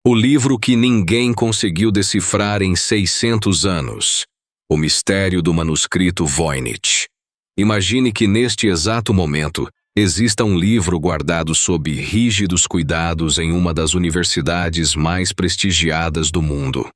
O livro que ninguém conseguiu decifrar em 600 anos. O mistério do manuscrito Voynich. Imagine que neste exato momento exista um livro guardado sob rígidos cuidados em uma das universidades mais prestigiadas do mundo.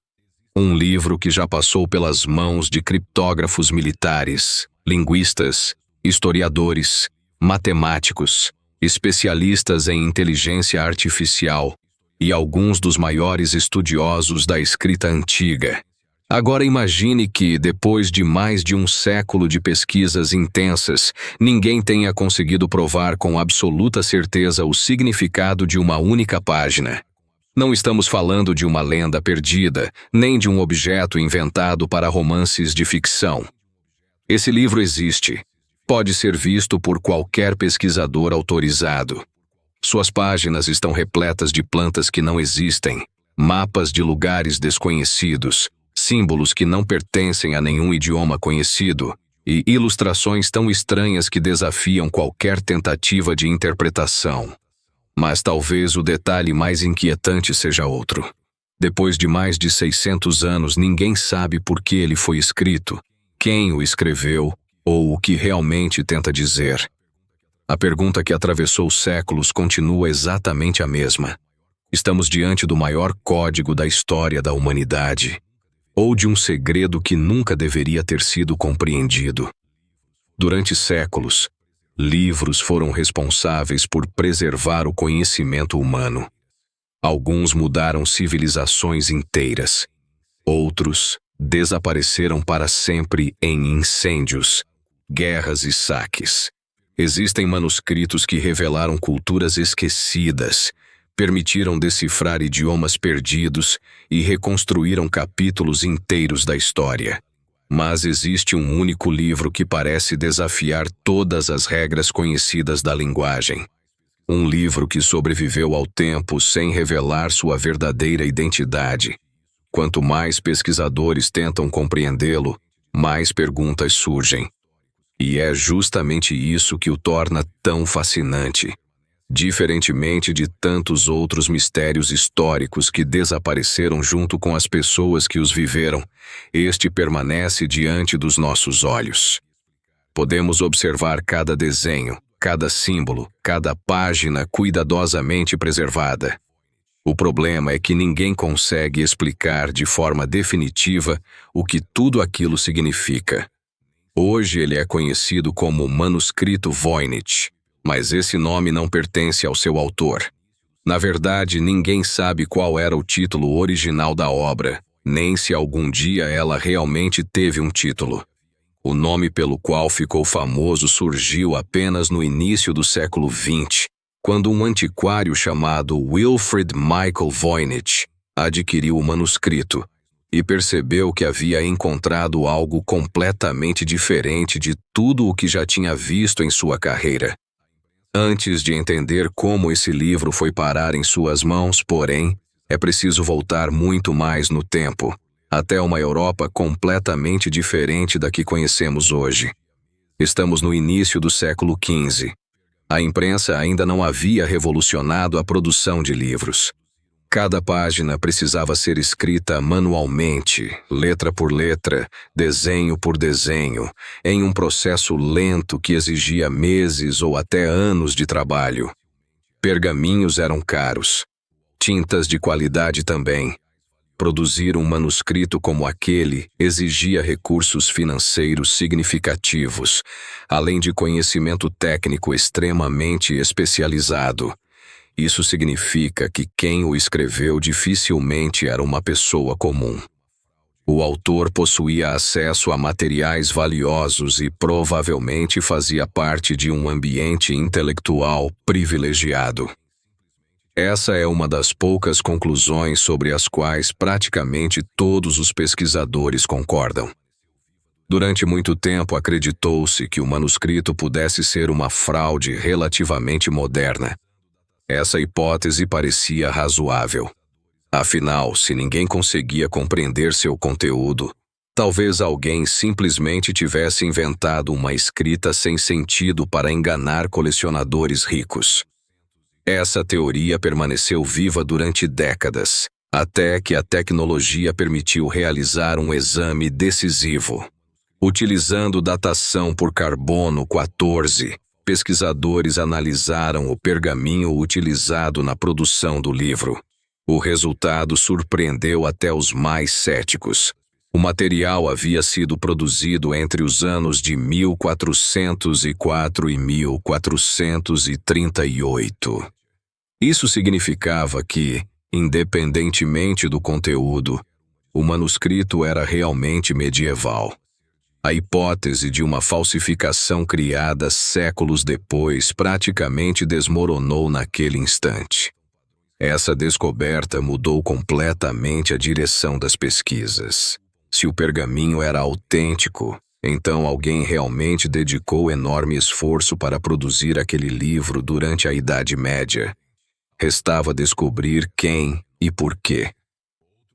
Um livro que já passou pelas mãos de criptógrafos militares, linguistas, historiadores, matemáticos, especialistas em inteligência artificial e alguns dos maiores estudiosos da escrita antiga. Agora imagine que, depois de mais de um século de pesquisas intensas, ninguém tenha conseguido provar com absoluta certeza o significado de uma única página. Não estamos falando de uma lenda perdida, nem de um objeto inventado para romances de ficção. Esse livro existe. Pode ser visto por qualquer pesquisador autorizado. Suas páginas estão repletas de plantas que não existem, mapas de lugares desconhecidos, símbolos que não pertencem a nenhum idioma conhecido e ilustrações tão estranhas que desafiam qualquer tentativa de interpretação. Mas talvez o detalhe mais inquietante seja outro. Depois de mais de 600 anos, ninguém sabe por que ele foi escrito, quem o escreveu ou o que realmente tenta dizer. A pergunta que atravessou séculos continua exatamente a mesma. Estamos diante do maior código da história da humanidade, ou de um segredo que nunca deveria ter sido compreendido. Durante séculos, livros foram responsáveis por preservar o conhecimento humano. Alguns mudaram civilizações inteiras. Outros desapareceram para sempre em incêndios, guerras e saques. Existem manuscritos que revelaram culturas esquecidas, permitiram decifrar idiomas perdidos e reconstruíram capítulos inteiros da história. Mas existe um único livro que parece desafiar todas as regras conhecidas da linguagem. Um livro que sobreviveu ao tempo sem revelar sua verdadeira identidade. Quanto mais pesquisadores tentam compreendê-lo, mais perguntas surgem. E é justamente isso que o torna tão fascinante. Diferentemente de tantos outros mistérios históricos que desapareceram junto com as pessoas que os viveram, este permanece diante dos nossos olhos. Podemos observar cada desenho, cada símbolo, cada página cuidadosamente preservada. O problema é que ninguém consegue explicar de forma definitiva o que tudo aquilo significa. Hoje ele é conhecido como Manuscrito Voynich, mas esse nome não pertence ao seu autor. Na verdade, ninguém sabe qual era o título original da obra, nem se algum dia ela realmente teve um título. O nome pelo qual ficou famoso surgiu apenas no início do século XX, quando um antiquário chamado Wilfrid Michael Voynich adquiriu o manuscrito e percebeu que havia encontrado algo completamente diferente de tudo o que já tinha visto em sua carreira. Antes de entender como esse livro foi parar em suas mãos, porém, é preciso voltar muito mais no tempo, até uma Europa completamente diferente da que conhecemos hoje. Estamos no início do século XV. A imprensa ainda não havia revolucionado a produção de livros. Cada página precisava ser escrita manualmente, letra por letra, desenho por desenho, em um processo lento que exigia meses ou até anos de trabalho. Pergaminhos eram caros, tintas de qualidade também. Produzir um manuscrito como aquele exigia recursos financeiros significativos, além de conhecimento técnico extremamente especializado. Isso significa que quem o escreveu dificilmente era uma pessoa comum. O autor possuía acesso a materiais valiosos e provavelmente fazia parte de um ambiente intelectual privilegiado. Essa é uma das poucas conclusões sobre as quais praticamente todos os pesquisadores concordam. Durante muito tempo acreditou-se que o manuscrito pudesse ser uma fraude relativamente moderna. Essa hipótese parecia razoável. Afinal, se ninguém conseguia compreender seu conteúdo, talvez alguém simplesmente tivesse inventado uma escrita sem sentido para enganar colecionadores ricos. Essa teoria permaneceu viva durante décadas, até que a tecnologia permitiu realizar um exame decisivo. Utilizando datação por carbono 14, pesquisadores analisaram o pergaminho utilizado na produção do livro. O resultado surpreendeu até os mais céticos. O material havia sido produzido entre os anos de 1404 e 1438. Isso significava que, independentemente do conteúdo, o manuscrito era realmente medieval. A hipótese de uma falsificação criada séculos depois praticamente desmoronou naquele instante. Essa descoberta mudou completamente a direção das pesquisas. Se o pergaminho era autêntico, então alguém realmente dedicou enorme esforço para produzir aquele livro durante a Idade Média. Restava descobrir quem e por quê.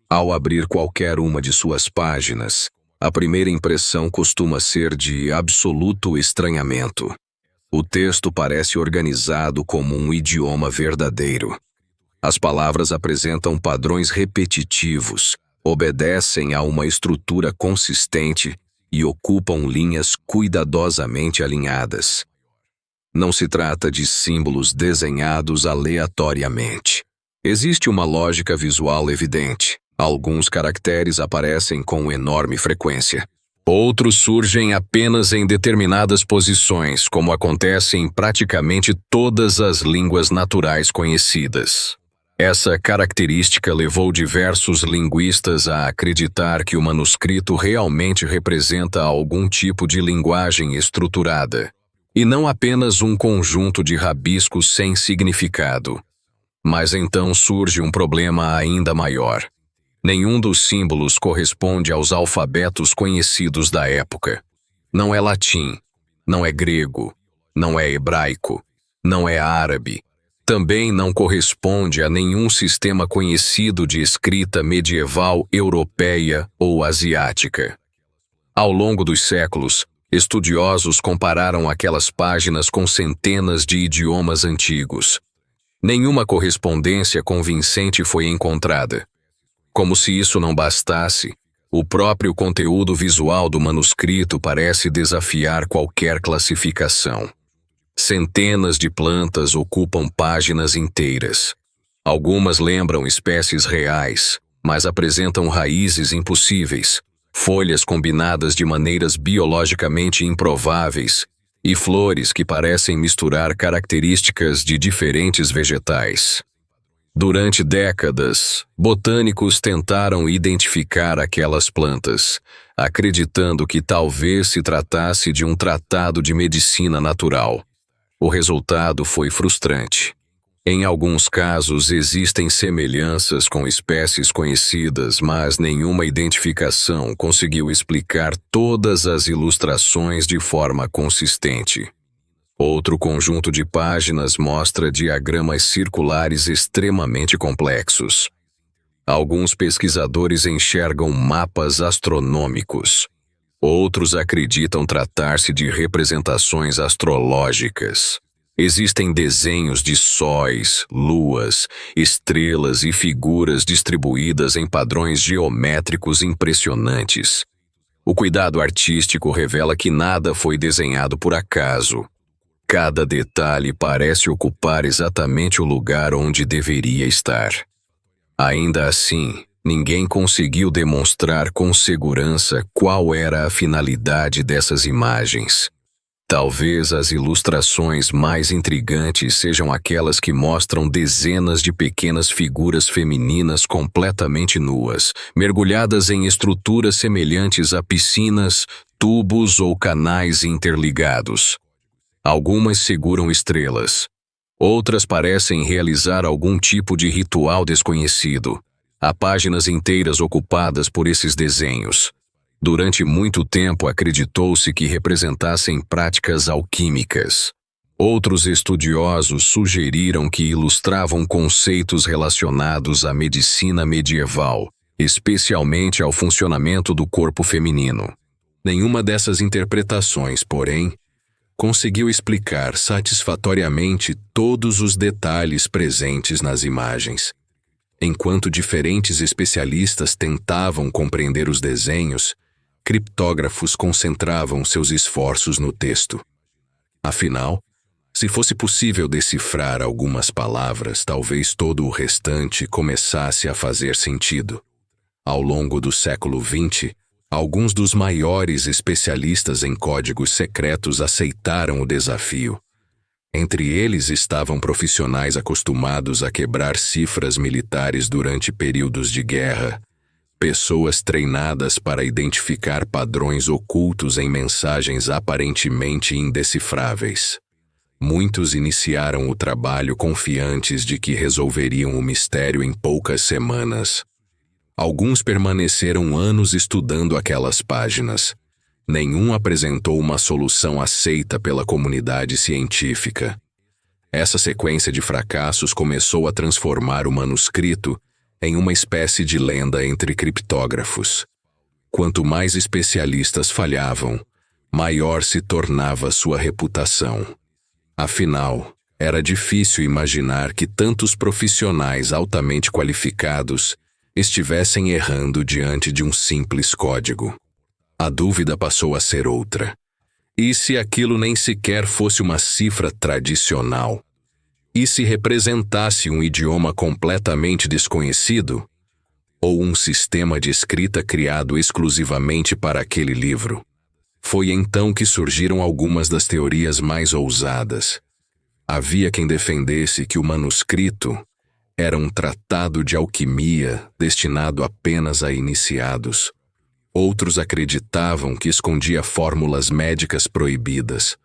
Ao abrir qualquer uma de suas páginas, a primeira impressão costuma ser de absoluto estranhamento. O texto parece organizado como um idioma verdadeiro. As palavras apresentam padrões repetitivos, obedecem a uma estrutura consistente e ocupam linhas cuidadosamente alinhadas. Não se trata de símbolos desenhados aleatoriamente. Existe uma lógica visual evidente. Alguns caracteres aparecem com enorme frequência. Outros surgem apenas em determinadas posições, como acontece em praticamente todas as línguas naturais conhecidas. Essa característica levou diversos linguistas a acreditar que o manuscrito realmente representa algum tipo de linguagem estruturada, e não apenas um conjunto de rabiscos sem significado. Mas então surge um problema ainda maior. Nenhum dos símbolos corresponde aos alfabetos conhecidos da época. Não é latim, não é grego, não é hebraico, não é árabe. Também não corresponde a nenhum sistema conhecido de escrita medieval europeia ou asiática. Ao longo dos séculos, estudiosos compararam aquelas páginas com centenas de idiomas antigos. Nenhuma correspondência convincente foi encontrada. Como se isso não bastasse, o próprio conteúdo visual do manuscrito parece desafiar qualquer classificação. Centenas de plantas ocupam páginas inteiras. Algumas lembram espécies reais, mas apresentam raízes impossíveis, folhas combinadas de maneiras biologicamente improváveis e flores que parecem misturar características de diferentes vegetais. Durante décadas, botânicos tentaram identificar aquelas plantas, acreditando que talvez se tratasse de um tratado de medicina natural. O resultado foi frustrante. Em alguns casos existem semelhanças com espécies conhecidas, mas nenhuma identificação conseguiu explicar todas as ilustrações de forma consistente. Outro conjunto de páginas mostra diagramas circulares extremamente complexos. Alguns pesquisadores enxergam mapas astronômicos. Outros acreditam tratar-se de representações astrológicas. Existem desenhos de sóis, luas, estrelas e figuras distribuídas em padrões geométricos impressionantes. O cuidado artístico revela que nada foi desenhado por acaso. Cada detalhe parece ocupar exatamente o lugar onde deveria estar. Ainda assim, ninguém conseguiu demonstrar com segurança qual era a finalidade dessas imagens. Talvez as ilustrações mais intrigantes sejam aquelas que mostram dezenas de pequenas figuras femininas completamente nuas, mergulhadas em estruturas semelhantes a piscinas, tubos ou canais interligados. Algumas seguram estrelas. Outras parecem realizar algum tipo de ritual desconhecido. Há páginas inteiras ocupadas por esses desenhos. Durante muito tempo acreditou-se que representassem práticas alquímicas. Outros estudiosos sugeriram que ilustravam conceitos relacionados à medicina medieval, especialmente ao funcionamento do corpo feminino. Nenhuma dessas interpretações, porém, conseguiu explicar satisfatoriamente todos os detalhes presentes nas imagens. Enquanto diferentes especialistas tentavam compreender os desenhos, criptógrafos concentravam seus esforços no texto. Afinal, se fosse possível decifrar algumas palavras, talvez todo o restante começasse a fazer sentido. Ao longo do século XX, alguns dos maiores especialistas em códigos secretos aceitaram o desafio. Entre eles estavam profissionais acostumados a quebrar cifras militares durante períodos de guerra, pessoas treinadas para identificar padrões ocultos em mensagens aparentemente indecifráveis. Muitos iniciaram o trabalho confiantes de que resolveriam o mistério em poucas semanas. Alguns permaneceram anos estudando aquelas páginas. Nenhum apresentou uma solução aceita pela comunidade científica. Essa sequência de fracassos começou a transformar o manuscrito em uma espécie de lenda entre criptógrafos. Quanto mais especialistas falhavam, maior se tornava sua reputação. Afinal, era difícil imaginar que tantos profissionais altamente qualificados estivessem errando diante de um simples código. A dúvida passou a ser outra. E se aquilo nem sequer fosse uma cifra tradicional? E se representasse um idioma completamente desconhecido? Ou um sistema de escrita criado exclusivamente para aquele livro? Foi então que surgiram algumas das teorias mais ousadas. Havia quem defendesse que o manuscrito era um tratado de alquimia destinado apenas a iniciados. Outros acreditavam que escondia fórmulas médicas proibidas.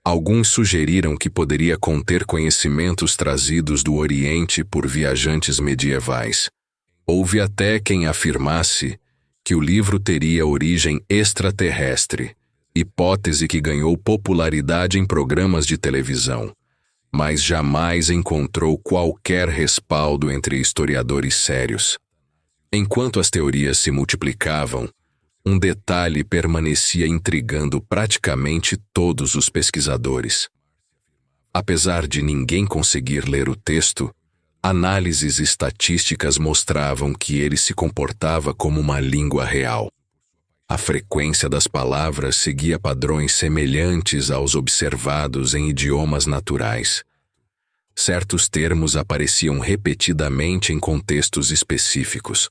Alguns sugeriram que poderia conter conhecimentos trazidos do Oriente por viajantes medievais. Houve até quem afirmasse que o livro teria origem extraterrestre, hipótese que ganhou popularidade em programas de televisão, mas jamais encontrou qualquer respaldo entre historiadores sérios. Enquanto as teorias se multiplicavam, um detalhe permanecia intrigando praticamente todos os pesquisadores. Apesar de ninguém conseguir ler o texto, análises estatísticas mostravam que ele se comportava como uma língua real. A frequência das palavras seguia padrões semelhantes aos observados em idiomas naturais. Certos termos apareciam repetidamente em contextos específicos.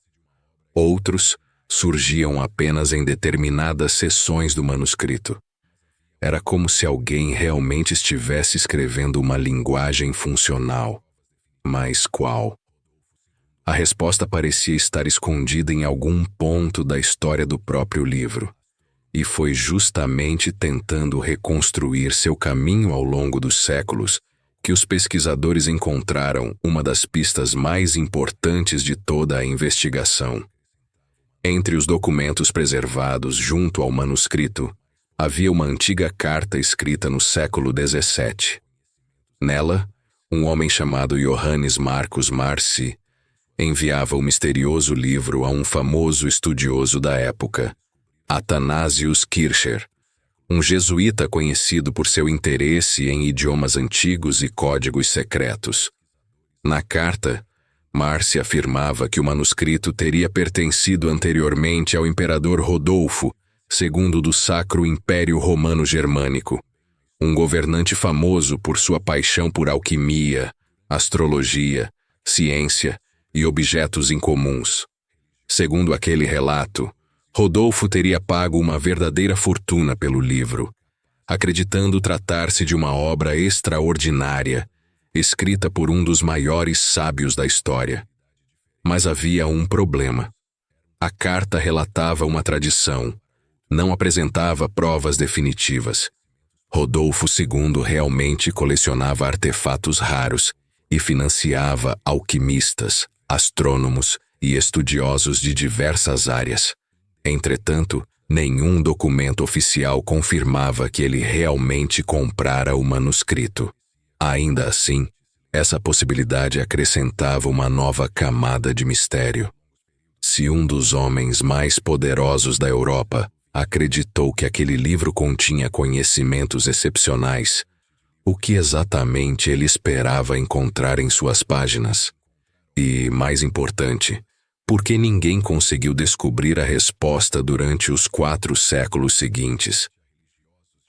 Outros surgiam apenas em determinadas seções do manuscrito. Era como se alguém realmente estivesse escrevendo uma linguagem funcional. Mas qual? A resposta parecia estar escondida em algum ponto da história do próprio livro, e foi justamente tentando reconstruir seu caminho ao longo dos séculos que os pesquisadores encontraram uma das pistas mais importantes de toda a investigação. Entre os documentos preservados junto ao manuscrito, havia uma antiga carta escrita no século XVII. Nela, um homem chamado Johannes Marcus Marci enviava o misterioso livro a um famoso estudioso da época, Athanasius Kircher, um jesuíta conhecido por seu interesse em idiomas antigos e códigos secretos. Na carta, Marci afirmava que o manuscrito teria pertencido anteriormente ao imperador Rodolfo, segundo do Sacro Império Romano Germânico, um governante famoso por sua paixão por alquimia, astrologia, ciência e objetos incomuns. Segundo aquele relato, Rodolfo teria pago uma verdadeira fortuna pelo livro, acreditando tratar-se de uma obra extraordinária, escrita por um dos maiores sábios da história. Mas havia um problema. A carta relatava uma tradição, não apresentava provas definitivas. Rodolfo II realmente colecionava artefatos raros e financiava alquimistas, astrônomos e estudiosos de diversas áreas. Entretanto, nenhum documento oficial confirmava que ele realmente comprara o manuscrito. Ainda assim, essa possibilidade acrescentava uma nova camada de mistério. Se um dos homens mais poderosos da Europa acreditou que aquele livro continha conhecimentos excepcionais, o que exatamente ele esperava encontrar em suas páginas? E, mais importante, por que ninguém conseguiu descobrir a resposta durante os 4 séculos seguintes?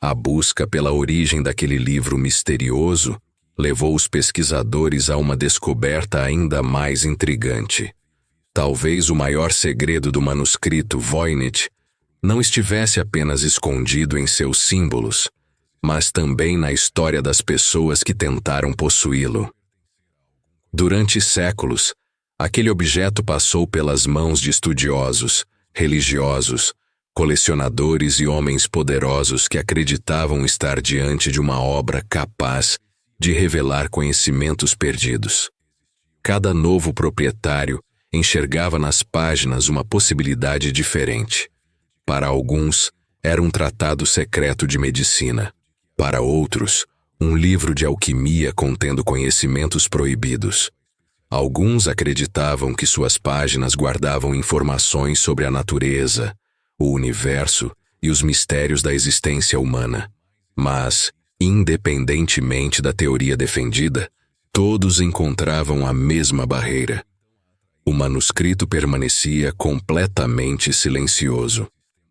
A busca pela origem daquele livro misterioso levou os pesquisadores a uma descoberta ainda mais intrigante. Talvez o maior segredo do manuscrito Voynich não estivesse apenas escondido em seus símbolos, mas também na história das pessoas que tentaram possuí-lo. Durante séculos, aquele objeto passou pelas mãos de estudiosos, religiosos, colecionadores e homens poderosos que acreditavam estar diante de uma obra capaz de revelar conhecimentos perdidos. Cada novo proprietário enxergava nas páginas uma possibilidade diferente. Para alguns, era um tratado secreto de medicina. Para outros, um livro de alquimia contendo conhecimentos proibidos. Alguns acreditavam que suas páginas guardavam informações sobre a natureza, o universo e os mistérios da existência humana. Mas, independentemente da teoria defendida, todos encontravam a mesma barreira. O manuscrito permanecia completamente silencioso.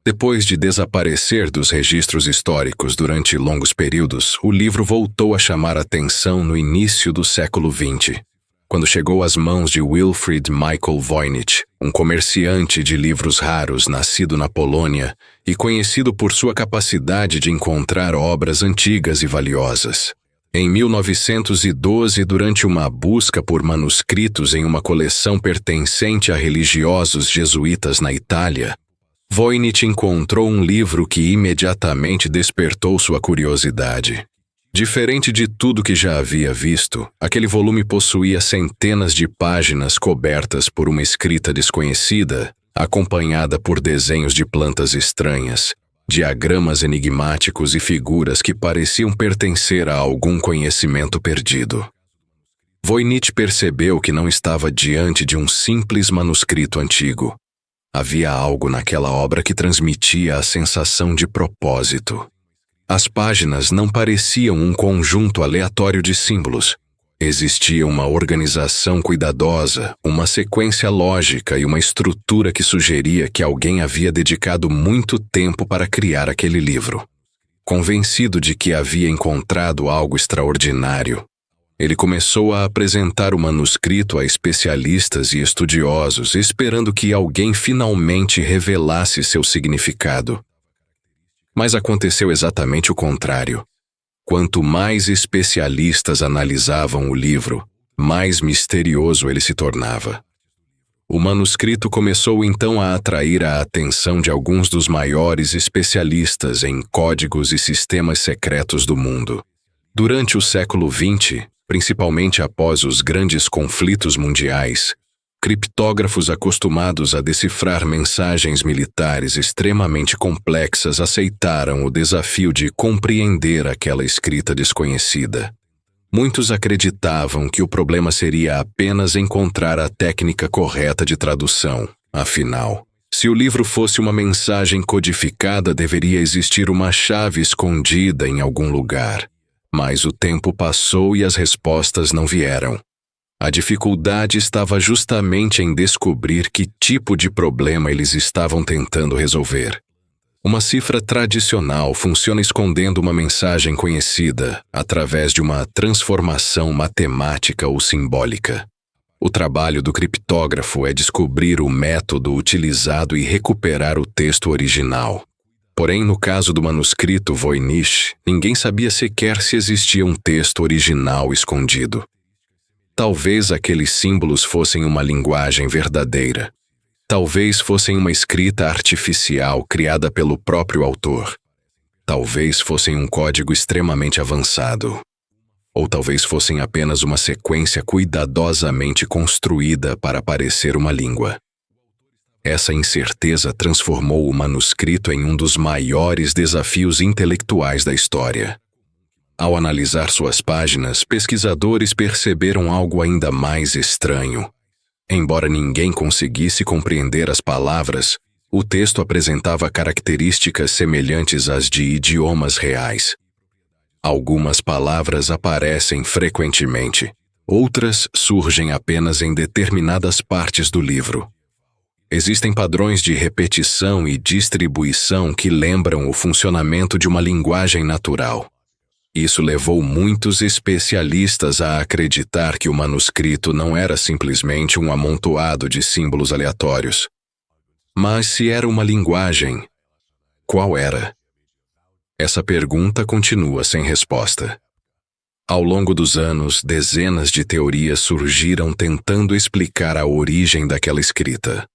Depois de desaparecer dos registros históricos durante longos períodos, o livro voltou a chamar atenção no início do século XX, quando chegou às mãos de Wilfrid Michael Voynich, um comerciante de livros raros nascido na Polônia e conhecido por sua capacidade de encontrar obras antigas e valiosas. Em 1912, durante uma busca por manuscritos em uma coleção pertencente a religiosos jesuítas na Itália, Voynich encontrou um livro que imediatamente despertou sua curiosidade. Diferente de tudo que já havia visto, aquele volume possuía centenas de páginas cobertas por uma escrita desconhecida, acompanhada por desenhos de plantas estranhas, diagramas enigmáticos e figuras que pareciam pertencer a algum conhecimento perdido. Voynich percebeu que não estava diante de um simples manuscrito antigo. Havia algo naquela obra que transmitia a sensação de propósito. As páginas não pareciam um conjunto aleatório de símbolos. Existia uma organização cuidadosa, uma sequência lógica e uma estrutura que sugeria que alguém havia dedicado muito tempo para criar aquele livro. Convencido de que havia encontrado algo extraordinário, ele começou a apresentar o manuscrito a especialistas e estudiosos, esperando que alguém finalmente revelasse seu significado. Mas aconteceu exatamente o contrário. Quanto mais especialistas analisavam o livro, mais misterioso ele se tornava. O manuscrito começou então a atrair a atenção de alguns dos maiores especialistas em códigos e sistemas secretos do mundo. Durante o século XX, principalmente após os grandes conflitos mundiais, criptógrafos acostumados a decifrar mensagens militares extremamente complexas aceitaram o desafio de compreender aquela escrita desconhecida. Muitos acreditavam que o problema seria apenas encontrar a técnica correta de tradução. Afinal, se o livro fosse uma mensagem codificada, deveria existir uma chave escondida em algum lugar. Mas o tempo passou e as respostas não vieram. A dificuldade estava justamente em descobrir que tipo de problema eles estavam tentando resolver. Uma cifra tradicional funciona escondendo uma mensagem conhecida através de uma transformação matemática ou simbólica. O trabalho do criptógrafo é descobrir o método utilizado e recuperar o texto original. Porém, no caso do manuscrito Voynich, ninguém sabia sequer se existia um texto original escondido. Talvez aqueles símbolos fossem uma linguagem verdadeira. Talvez fossem uma escrita artificial criada pelo próprio autor. Talvez fossem um código extremamente avançado. Ou talvez fossem apenas uma sequência cuidadosamente construída para parecer uma língua. Essa incerteza transformou o manuscrito em um dos maiores desafios intelectuais da história. Ao analisar suas páginas, pesquisadores perceberam algo ainda mais estranho. Embora ninguém conseguisse compreender as palavras, o texto apresentava características semelhantes às de idiomas reais. Algumas palavras aparecem frequentemente, Outras surgem apenas em determinadas partes do livro. Existem padrões de repetição e distribuição que lembram o funcionamento de uma linguagem natural. Isso levou muitos especialistas a acreditar que o manuscrito não era simplesmente um amontoado de símbolos aleatórios. Mas se era uma linguagem, qual era? Essa pergunta continua sem resposta. Ao longo dos anos, dezenas de teorias surgiram tentando explicar a origem daquela escrita.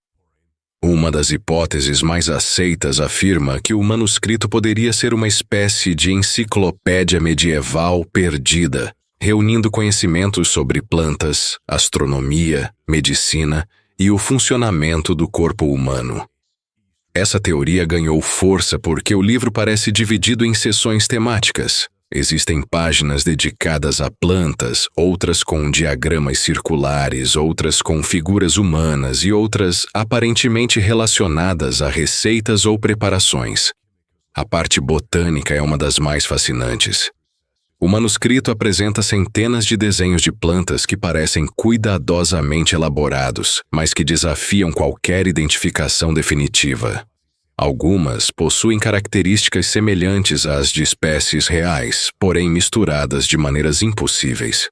Uma das hipóteses mais aceitas afirma que o manuscrito poderia ser uma espécie de enciclopédia medieval perdida, reunindo conhecimentos sobre plantas, astronomia, medicina e o funcionamento do corpo humano. Essa teoria ganhou força porque o livro parece dividido em seções temáticas. Existem páginas dedicadas a plantas, outras com diagramas circulares, outras com figuras humanas e outras aparentemente relacionadas a receitas ou preparações. A parte botânica é uma das mais fascinantes. O manuscrito apresenta centenas de desenhos de plantas que parecem cuidadosamente elaborados, mas que desafiam qualquer identificação definitiva. Algumas possuem características semelhantes às de espécies reais, porém misturadas de maneiras impossíveis.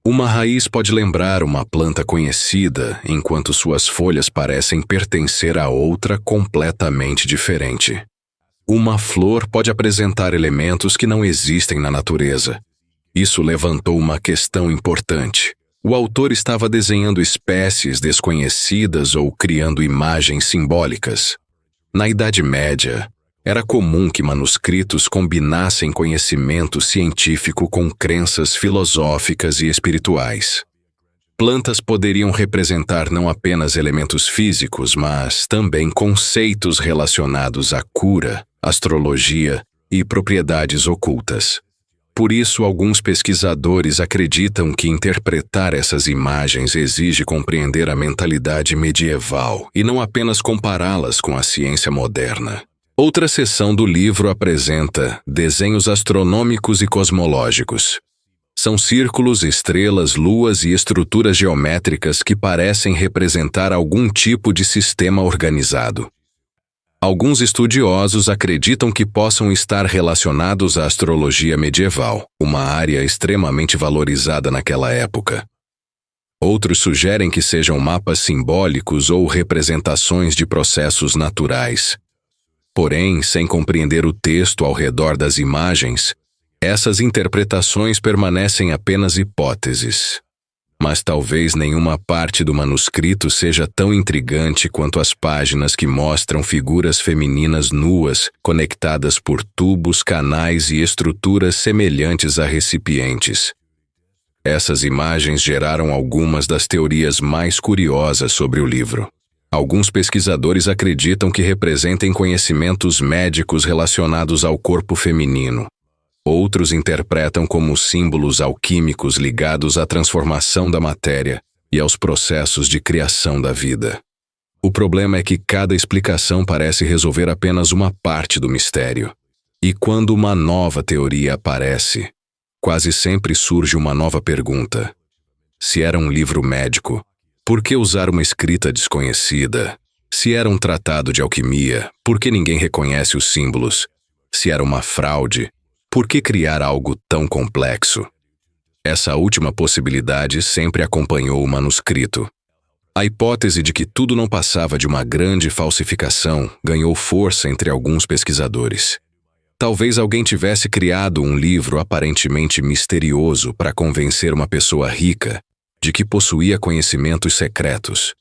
Uma raiz pode lembrar uma planta conhecida, enquanto suas folhas parecem pertencer a outra completamente diferente. Uma flor pode apresentar elementos que não existem na natureza. Isso levantou uma questão importante. O autor estava desenhando espécies desconhecidas ou criando imagens simbólicas. Na Idade Média, era comum que manuscritos combinassem conhecimento científico com crenças filosóficas e espirituais. Plantas poderiam representar não apenas elementos físicos, mas também conceitos relacionados à cura, astrologia e propriedades ocultas. Por isso, alguns pesquisadores acreditam que interpretar essas imagens exige compreender a mentalidade medieval e não apenas compará-las com a ciência moderna. Outra seção do livro apresenta desenhos astronômicos e cosmológicos. São círculos, estrelas, luas e estruturas geométricas que parecem representar algum tipo de sistema organizado. Alguns estudiosos acreditam que possam estar relacionados à astrologia medieval, uma área extremamente valorizada naquela época. Outros sugerem que sejam mapas simbólicos ou representações de processos naturais. Porém, sem compreender o texto ao redor das imagens, essas interpretações permanecem apenas hipóteses. Mas talvez nenhuma parte do manuscrito seja tão intrigante quanto as páginas que mostram figuras femininas nuas, conectadas por tubos, canais e estruturas semelhantes a recipientes. Essas imagens geraram algumas das teorias mais curiosas sobre o livro. Alguns pesquisadores acreditam que representem conhecimentos médicos relacionados ao corpo feminino. Outros interpretam como símbolos alquímicos ligados à transformação da matéria e aos processos de criação da vida. O problema é que cada explicação parece resolver apenas uma parte do mistério. E quando uma nova teoria aparece, quase sempre surge uma nova pergunta. Se era um livro médico, por que usar uma escrita desconhecida? Se era um tratado de alquimia, por que ninguém reconhece os símbolos? Se era uma fraude, por que criar algo tão complexo? Essa última possibilidade sempre acompanhou o manuscrito. A hipótese de que tudo não passava de uma grande falsificação ganhou força entre alguns pesquisadores. Talvez alguém tivesse criado um livro aparentemente misterioso para convencer uma pessoa rica de que possuía conhecimentos secretos.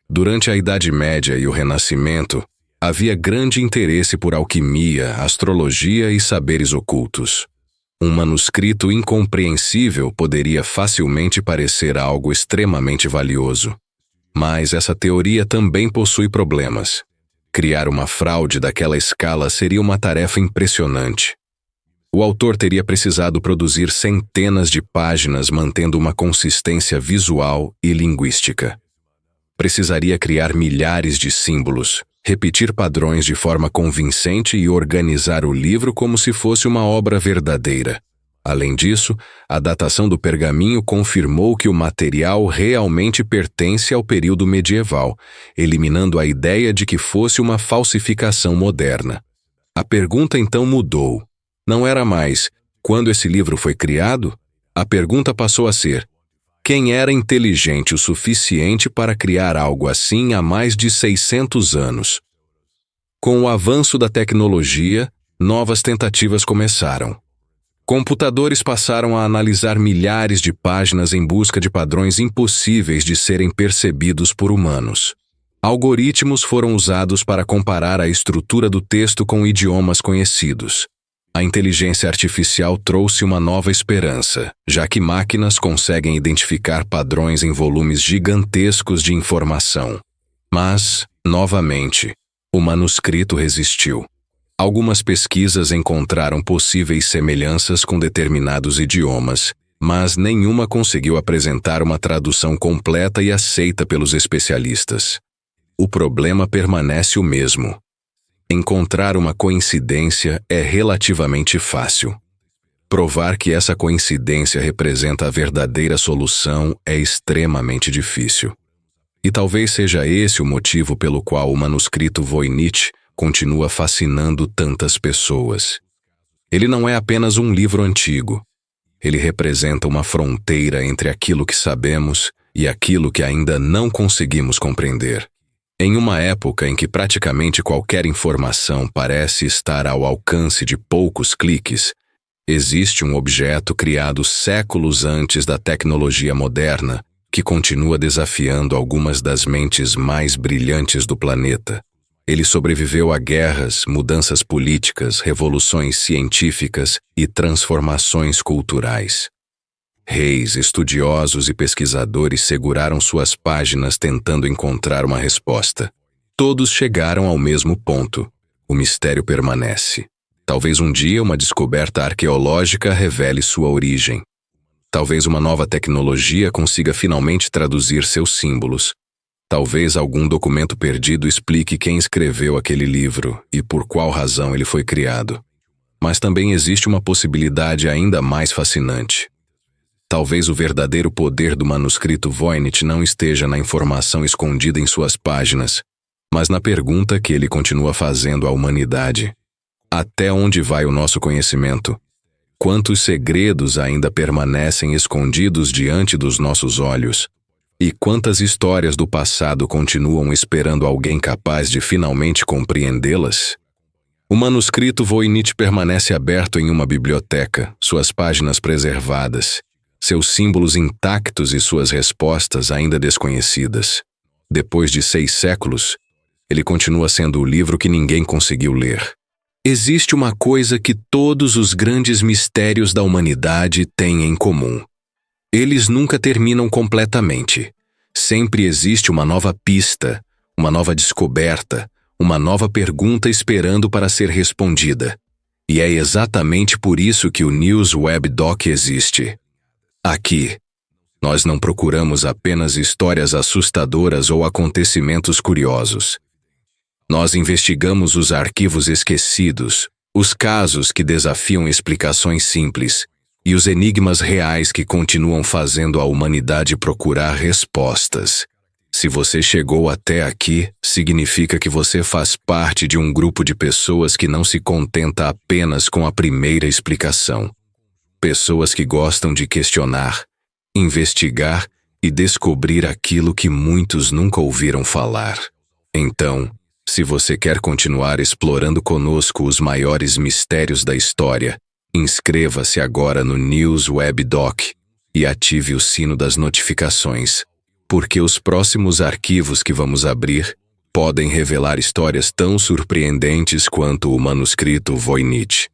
Durante a Idade Média e o Renascimento, havia grande interesse por alquimia, astrologia e saberes ocultos. Um manuscrito incompreensível poderia facilmente parecer algo extremamente valioso. Mas essa teoria também possui problemas. Criar uma fraude daquela escala seria uma tarefa impressionante. O autor teria precisado produzir centenas de páginas mantendo uma consistência visual e linguística. Precisaria criar milhares de símbolos, repetir padrões de forma convincente e organizar o livro como se fosse uma obra verdadeira. Além disso, a datação do pergaminho confirmou que o material realmente pertence ao período medieval, eliminando a ideia de que fosse uma falsificação moderna. A pergunta então mudou. Não era mais quando esse livro foi criado? A pergunta passou a ser: quem era inteligente o suficiente para criar algo assim há mais de 600 anos? Com o avanço da tecnologia, novas tentativas começaram. Computadores passaram a analisar milhares de páginas em busca de padrões impossíveis de serem percebidos por humanos. Algoritmos foram usados para comparar a estrutura do texto com idiomas conhecidos. A inteligência artificial trouxe uma nova esperança, já que máquinas conseguem identificar padrões em volumes gigantescos de informação. Mas, novamente, o manuscrito resistiu. Algumas pesquisas encontraram possíveis semelhanças com determinados idiomas, mas nenhuma conseguiu apresentar uma tradução completa e aceita pelos especialistas. O problema permanece o mesmo. Encontrar uma coincidência é relativamente fácil. Provar que essa coincidência representa a verdadeira solução é extremamente difícil. E talvez seja esse o motivo pelo qual o manuscrito Voynich continua fascinando tantas pessoas. Ele não é apenas um livro antigo. Ele representa uma fronteira entre aquilo que sabemos e aquilo que ainda não conseguimos compreender. Em uma época em que praticamente qualquer informação parece estar ao alcance de poucos cliques, existe um objeto criado séculos antes da tecnologia moderna que continua desafiando algumas das mentes mais brilhantes do planeta. Ele sobreviveu a guerras, mudanças políticas, revoluções científicas e transformações culturais. Reis, estudiosos e pesquisadores seguraram suas páginas tentando encontrar uma resposta. Todos chegaram ao mesmo ponto. O mistério permanece. Talvez um dia uma descoberta arqueológica revele sua origem. Talvez uma nova tecnologia consiga finalmente traduzir seus símbolos. Talvez algum documento perdido explique quem escreveu aquele livro e por qual razão ele foi criado. Mas também existe uma possibilidade ainda mais fascinante. Talvez o verdadeiro poder do manuscrito Voynich não esteja na informação escondida em suas páginas, mas na pergunta que ele continua fazendo à humanidade. Até onde vai o nosso conhecimento? Quantos segredos ainda permanecem escondidos diante dos nossos olhos? E quantas histórias do passado continuam esperando alguém capaz de finalmente compreendê-las? O manuscrito Voynich permanece aberto em uma biblioteca, suas páginas preservadas, seus símbolos intactos e suas respostas ainda desconhecidas. Depois de 6 séculos, ele continua sendo o livro que ninguém conseguiu ler. Existe uma coisa que todos os grandes mistérios da humanidade têm em comum. Eles nunca terminam completamente. Sempre existe uma nova pista, uma nova descoberta, uma nova pergunta esperando para ser respondida. E é exatamente por isso que o News Web Doc existe. Aqui, nós não procuramos apenas histórias assustadoras ou acontecimentos curiosos. Nós investigamos os arquivos esquecidos, os casos que desafiam explicações simples e os enigmas reais que continuam fazendo a humanidade procurar respostas. Se você chegou até aqui, significa que você faz parte de um grupo de pessoas que não se contenta apenas com a primeira explicação. Pessoas que gostam de questionar, investigar e descobrir aquilo que muitos nunca ouviram falar. Então, se você quer continuar explorando conosco os maiores mistérios da história, inscreva-se agora no News Web Doc e ative o sino das notificações, porque os próximos arquivos que vamos abrir podem revelar histórias tão surpreendentes quanto o manuscrito Voynich.